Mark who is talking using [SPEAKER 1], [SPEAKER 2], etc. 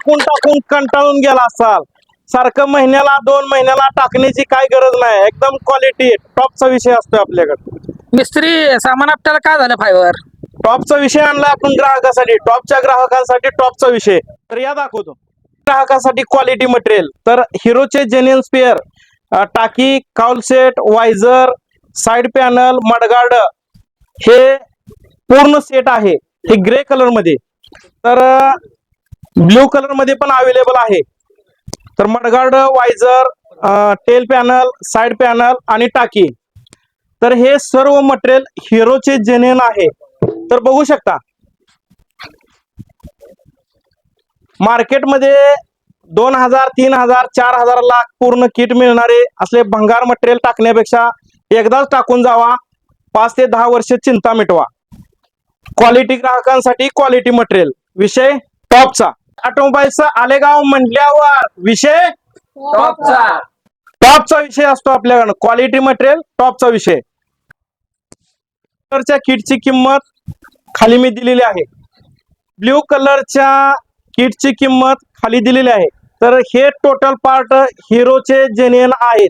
[SPEAKER 1] टाकून टाकून कंटाळून गेला असाल, सारखं महिन्याला 2 महिन्याला टाकण्याची काय गरज नाही, एकदम क्वालिटी टॉपचा विषय असतो आपल्याकडे.
[SPEAKER 2] मिस्त्री सामान आपल्याला काय झालं फायबर?
[SPEAKER 1] टॉपचा विषय आणला आपण ग्राहकासाठी, टॉपच्या ग्राहकांसाठी टॉपचा विषय. तर या दाखवतो ग्राहकासाठी क्वालिटी मटेरियल. तर हिरोचे जेन्युइन स्पेअर, टाकी, cowl set, visor, side panel, mudguard हे पूर्ण सेट आहे. हे ग्रे कलर मध्ये, तर ब्ल्यू कलर मध्ये पण अवेलेबल आहे. तर mudguard, visor, tail panel, side panel आणि टाकी, तर हे सर्व मटेरियल हिरोचे जेन्युइन आहे. तर बघू शकता मार्केटमध्ये 2000, 3000, 4000 लाख पूर्ण किट मिळणारे असले भंगार मटेरियल टाकण्यापेक्षा एकदाच टाकून जावा. 5 ते 10 वर्ष चिंता मिटवा. क्वालिटी ग्राहकांसाठी क्वालिटी मटेरियल, विषय टॉपचा. ऑटोमोबाईलचा आलेगाव म्हटल्यावर विषय टॉपचा विषय असतो आपल्याकडे. क्वालिटी मटेरियल टॉपचा विषय. कलरच्या किटची किंमत खाली मी दिलेली आहे. ब्ल्यू कलरच्या किटची किंमत खाली दिलेली आहे. तर हे टोटल पार्ट हिरोचे जेन्युइन आहेत.